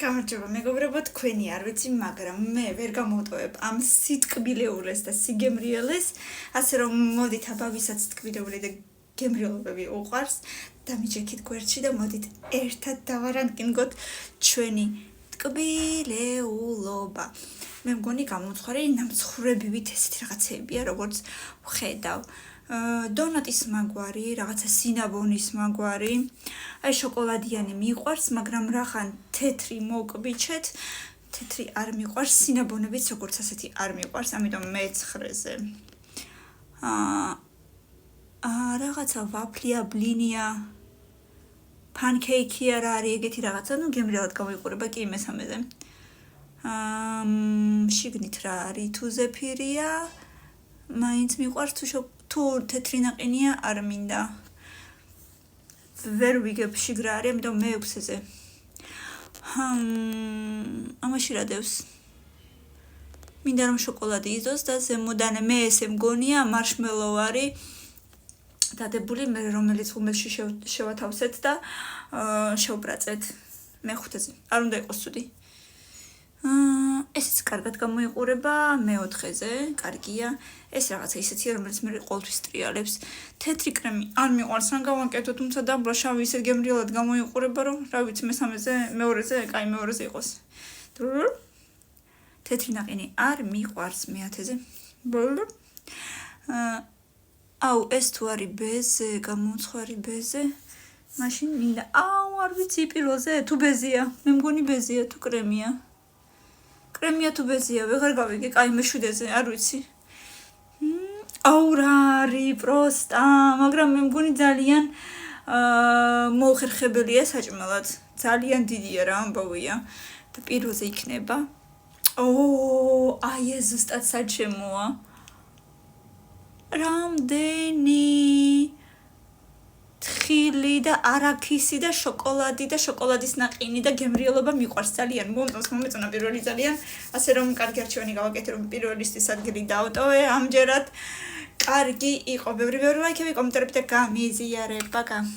გამარჯობა მეგობრებო, თქვენი არ ვიცი, მაგრამ მე ვერ გამოვტოვებ ამ სიტკბილეულეს და სიგემრიელეს, ასე რომ მოდით აბავისაც ტკბილეული და გემრიელობები უყვარს, დამიჯექით გვერდში და მოდით ერთად დავარანკინგოთ ჩვენი ტკბილეულობა. მე მგონი გამომცხვარი ნამცხრებივით ესეთი რაღაცეებია, როგორც ვხედავ. დონატის მაგვარი, რაღაცა სინაბონის მაგვარი, აი შოკოლადიანი მიყვარს, მაგრამ რახან თეთრი მოვკბიჩეთ, თეთრი არ მიყვარს, სინაბონებიც როგორც ასეთი არ მიყვარს, ამიტომ მე-9-ზე. რაღაცა ვაფლია, ბლინია, პანკეიკი არა არის ეგეთი რაღაცა, ნუ გემრიელად გამოიყურება კი მე-3-ზე. შიგნით რა არის, თუ ზეფირია, მაინც მიყვარს თუ თეთრი ნაყინია არ მინდა. ვერ ვიგებ შიგრა არის, ამიტომ მე-6-ზე. ამაში რა დევს? მინდა რომ შოკოლადი იზოს და ზემოდან მე ესე მგონია მარშმელოუ არის დადებული, მე რომელიც ღუმელში შევათავსეთ და შევბრაწეთ. მე-5-ზე. არ უნდა იყოს ცუდი. ესეც კარგად გამოიყურება, მე-4-ზე, კარგია. ეს რაღაცა ისეთია, რომელიც მე ყოველთვის ტრიალებს. თეთრი კრემი არ მიყვარს, რან გავანკეთო, თუმცა დაბლა შავი ისეთ გემრიელად გამოიყურება, რომ რა ვიცი, მე-3-ზე, მე-2-ზე, კაი მე-2-ზე იყოს. თეთრი ნაყინი არ მიყვარს მე-10-ზე. აუ, ეს თუ არის ბეზე, გამომცხვარი ბეზე, მაშინ მინდა. არ ვიცი პირველზე, თუ ბეზია, მე მგონი ბეზია, თუ კრემია. კრემია თუ ბეზია, ვეღარ გავიგე, კაი მე-7-ზე, არ ვიცი. რა არის პროსტა, მაგრამ მე მგონი ძალიან მოუხერხებელია საჭმელად. ძალიან დიდია რა ამბავია და პირველზე იქნება. აი ეს ზუსტად საჩემოა. რამდენი თხილი და არაქისი და შოკოლადი და შოკოლადის ნაყინი და გემრიელობა მიყვარს ძალიან. მომეწონა პირველი ძალიან, ასე რომ კარგი არჩევანი გავაკეთე, რომ პირველისთვის ადგილი დავტოვე. ამჯერად კარგი იყო, ბევრი ლაიქები, კომენტარები და გამიზიარება.